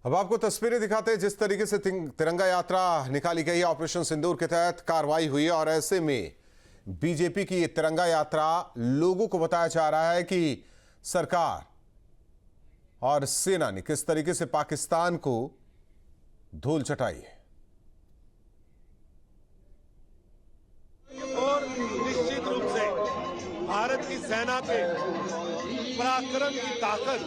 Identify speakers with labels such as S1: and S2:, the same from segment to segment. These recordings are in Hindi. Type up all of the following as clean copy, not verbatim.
S1: अब आपको तस्वीरें दिखाते हैं जिस तरीके से तिरंगा यात्रा निकाली गई। ऑपरेशन सिंदूर के तहत कार्रवाई हुई है और ऐसे में बीजेपी की ये तिरंगा यात्रा लोगों को बताया जा रहा है कि सरकार और सेना ने किस तरीके से पाकिस्तान को धूल चटाई है।
S2: और निश्चित रूप से भारत की सेना के पराक्रम की ताकत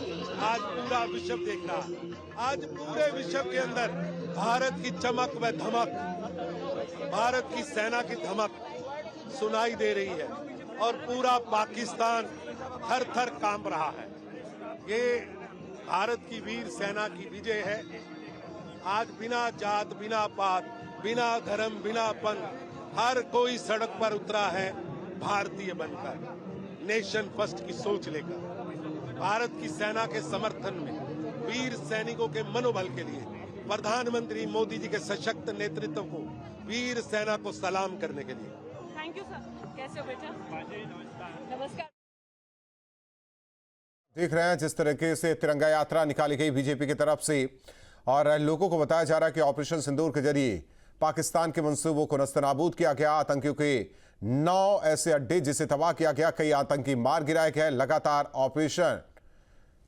S2: आज पूरा विश्व देख रहा है। आज पूरे विश्व के अंदर भारत की चमक व धमक, भारत की सेना की धमक सुनाई दे रही है और पूरा पाकिस्तान थर थर कांप रहा है। ये भारत की वीर सेना की विजय है। आज बिना जात, बिना पात, बिना धर्म, बिना पंथ हर कोई सड़क पर उतरा है भारतीय बनकर, नेशन फर्स्ट की सोच लेकर। भारत की सेना के समर्थन में, वीर सैनिकों के मनोबल के लिए प्रधानमंत्री मोदी जी के सशक्त नेतृत्व को, वीर सेना को सलाम करने के लिए।
S3: Thank you sir. कैसे हो बेटा? नमस्कार।
S1: देख रहे हैं जिस तरीके से तिरंगा यात्रा निकाली गई बीजेपी की तरफ से और लोगों को बताया जा रहा है कि ऑपरेशन सिंदूर के जरिए पाकिस्तान के मंसूबों को नस्तनाबूद किया गया। आतंकियों के 9 ऐसे अड्डे जिसे तबाह किया गया, कई आतंकी मार गिराए गए। लगातार ऑपरेशन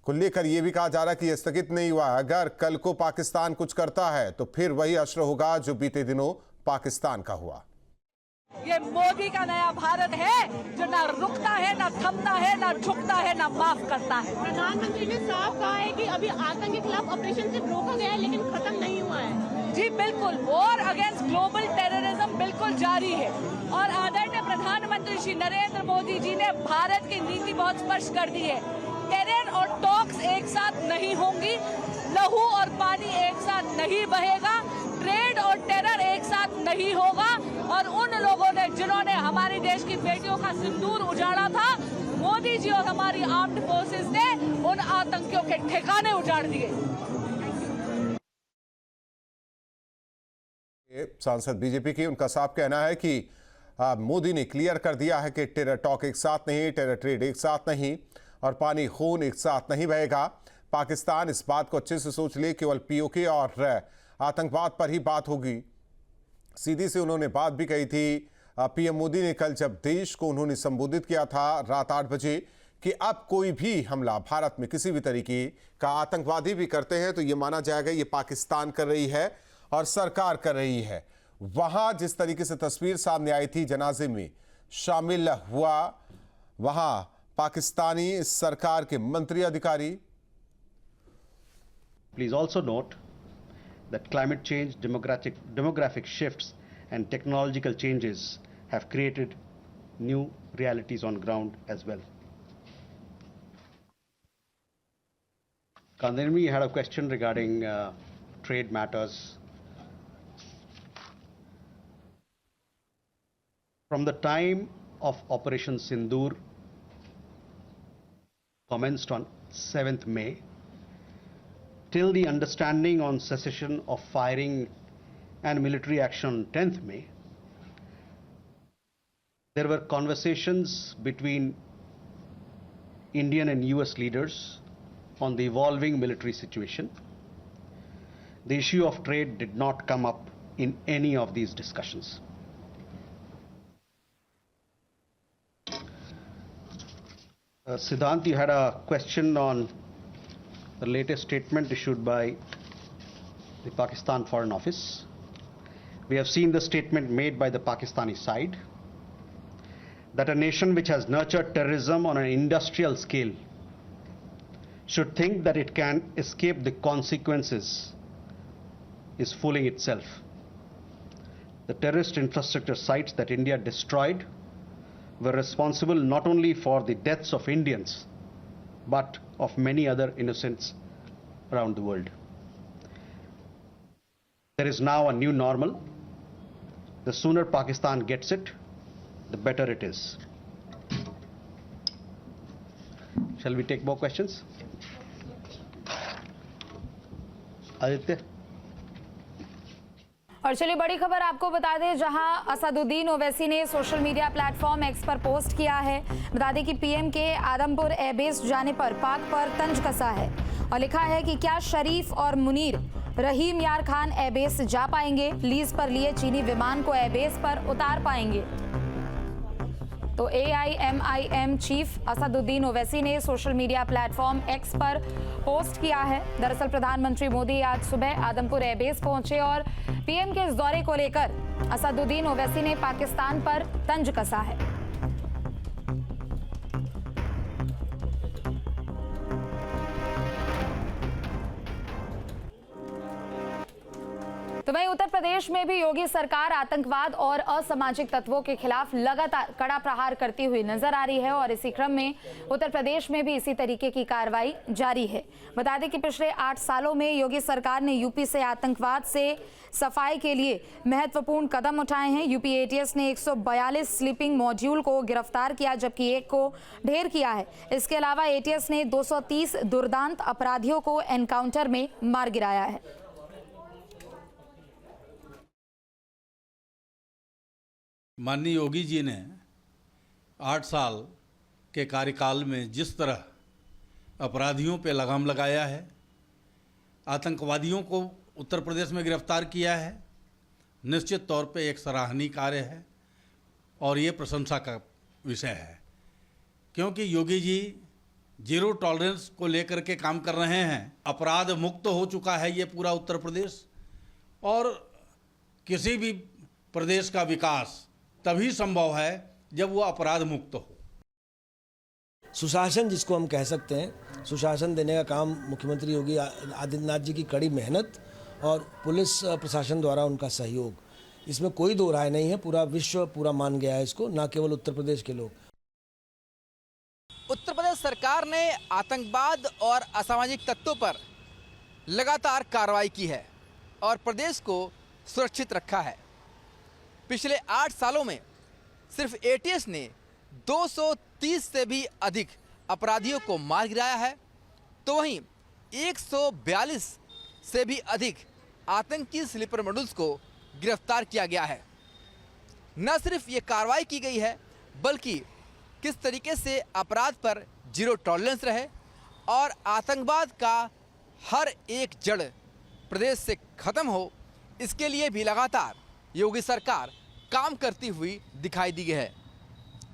S1: को लेकर यह भी कहा जा रहा है कि यह स्थगित नहीं हुआ। अगर कल को पाकिस्तान कुछ करता है तो फिर वही असर होगा जो बीते दिनों पाकिस्तान का हुआ।
S3: ये मोदी का नया भारत है जो ना रुकता है, ना थमता है, ना झुकता है, ना माफ करता है।
S4: प्रधानमंत्री ने साफ कहा है कि अभी आतंक के खिलाफ ऑपरेशन सिर्फ रोका गया है लेकिन खत्म नहीं हुआ है।
S3: जी बिल्कुल, वॉर अगेंस्ट ग्लोबल टेररिज्म बिल्कुल जारी है और आदरणीय प्रधानमंत्री श्री नरेंद्र मोदी जी ने भारत की नीति बहुत स्पष्ट कर दी है। टेरर और टॉक्स एक साथ नहीं होंगी, लहू और पानी एक साथ नहीं बहेगा, ट्रेड और टेरर एक साथ नहीं होगा। और उन लोगों ने जिन्होंने हमारे देश की बेटियों का सिंदूर उजाड़ा था, मोदी जी और हमारी आर्म्ड फोर्सेस ने उन आतंकियों के ठिकाने उजाड़ दिए।
S1: सांसद बीजेपी की, उनका साफ कहना है कि मोदी ने क्लियर कर दिया है कि टेरर टॉक एक साथ नहीं, टेरर ट्रेड एक साथ नहीं और पानी खून एक साथ नहीं बहेगा। पाकिस्तान इस बात को अच्छे से सोच ले, केवल पीओके और आतंकवाद पर ही बात होगी। सीधी से उन्होंने बात भी कही थी पीएम मोदी ने कल, जब देश को उन्होंने संबोधित किया था रात 8 बजे, कि अब कोई भी हमला भारत में किसी भी तरीके का आतंकवादी भी करते हैं तो ये माना जाएगा ये पाकिस्तान कर रही है और सरकार कर रही है। वहां जिस तरीके से तस्वीर सामने आई थी, जनाजे में शामिल हुआ वहां पाकिस्तानी सरकार के मंत्री अधिकारी।
S5: Please also note that climate change, demographic shifts and technological changes have created new realities on ground as well. Kandarmi had a question regarding trade matters. From the time of Operation Sindoor commenced on 7th May till the understanding on cessation of firing and military action on 10th May, there were conversations between Indian and US leaders on the evolving military situation. The issue of trade did not come up in any of these discussions. Siddhant, you had a question on the latest statement issued by the Pakistan Foreign Office. We have seen the statement made by the Pakistani side that a nation which has nurtured terrorism on an industrial scale should think that it can escape the consequences is fooling itself. The terrorist infrastructure sites that India destroyed were responsible not only for the deaths of Indians but of many other innocents around the world. There is now a new normal. The sooner Pakistan gets it, the better it is. Shall we take more questions? Aditya?
S6: और चलिए बड़ी खबर आपको बता दें, जहां असदुद्दीन ओवैसी ने सोशल मीडिया प्लेटफॉर्म एक्स पर पोस्ट किया है। बता दें कि पीएम के आदमपुर एयरबेस जाने पर पाक पर तंज कसा है और लिखा है कि क्या शरीफ और मुनीर रहीम यार खान एयरबेस जा पाएंगे, लीज पर लिए चीनी विमान को एयरबेस पर उतार पाएंगे। तो AIMIM चीफ असदुद्दीन ओवैसी ने सोशल मीडिया प्लेटफॉर्म एक्स पर पोस्ट किया है। दरअसल प्रधानमंत्री मोदी आज सुबह आदमपुर एयरबेस पहुंचे और पीएम के इस दौरे को लेकर असदुद्दीन ओवैसी ने पाकिस्तान पर तंज कसा है। तो वहीं उत्तर प्रदेश में भी योगी सरकार आतंकवाद और असामाजिक तत्वों के खिलाफ लगातार कड़ा प्रहार करती हुई नजर आ रही है और इसी क्रम में उत्तर प्रदेश में भी इसी तरीके की कार्रवाई जारी है। बता दें कि पिछले 8 सालों में योगी सरकार ने यूपी से आतंकवाद से सफाई के लिए महत्वपूर्ण कदम उठाए हैं। यूपी ATS ने 142 स्लीपिंग मॉड्यूल को गिरफ्तार किया, जबकि एक को ढेर किया है। इसके अलावा ATS ने 230 दुर्दांत अपराधियों को एनकाउंटर में मार गिराया है।
S7: माननीय योगी जी ने 8 साल के कार्यकाल में जिस तरह अपराधियों पे लगाम लगाया है, आतंकवादियों को उत्तर प्रदेश में गिरफ्तार किया है, निश्चित तौर पे एक सराहनीय कार्य है और ये प्रशंसा का विषय है, क्योंकि योगी जी जीरो टॉलरेंस को लेकर के काम कर रहे हैं। अपराध मुक्त हो चुका है ये पूरा उत्तर प्रदेश, और किसी भी प्रदेश का विकास तभी संभव है जब वो अपराध मुक्त हो।
S8: सुशासन जिसको हम कह सकते हैं, सुशासन देने का काम मुख्यमंत्री योगी आदित्यनाथ जी की कड़ी मेहनत और पुलिस प्रशासन द्वारा उनका सहयोग, इसमें कोई दो राय नहीं है। पूरा विश्व पूरा मान गया है इसको, ना केवल उत्तर प्रदेश के लोग।
S9: उत्तर प्रदेश सरकार ने आतंकवाद और असामाजिक तत्वों पर लगातार कार्रवाई की है और प्रदेश को सुरक्षित रखा है। पिछले 8 सालों में सिर्फ ATS ने 230 से भी अधिक अपराधियों को मार गिराया है, तो वहीं 142 से भी अधिक आतंकी स्लीपर मॉड्यूल्स को गिरफ्तार किया गया है। न सिर्फ ये कार्रवाई की गई है, बल्कि किस तरीके से अपराध पर जीरो टॉलरेंस रहे और आतंकवाद का हर एक जड़ प्रदेश से खत्म हो, इसके लिए भी लगातार योगी सरकार काम करती हुई दिखाई दी है।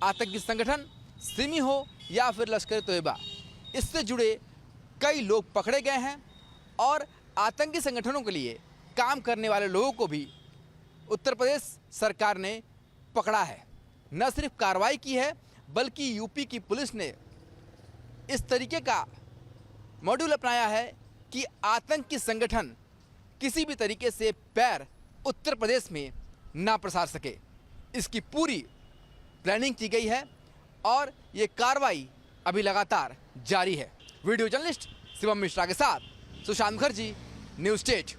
S9: आतंकी संगठन सिमी हो या फिर लश्कर-ए-तोयबा, इससे जुड़े कई लोग पकड़े गए हैं और आतंकी संगठनों के लिए काम करने वाले लोगों को भी उत्तर प्रदेश सरकार ने पकड़ा है। न सिर्फ कार्रवाई की है, बल्कि यूपी की पुलिस ने इस तरीके का मॉड्यूल अपनाया है कि आतंकी संगठन किसी भी तरीके से पैर उत्तर प्रदेश में ना पसार सके। इसकी पूरी प्लानिंग की गई है और ये कार्रवाई अभी लगातार जारी है। वीडियो जर्नलिस्ट शिवम मिश्रा के साथ सुशांत मुखर्जी, न्यूज़ स्टेट।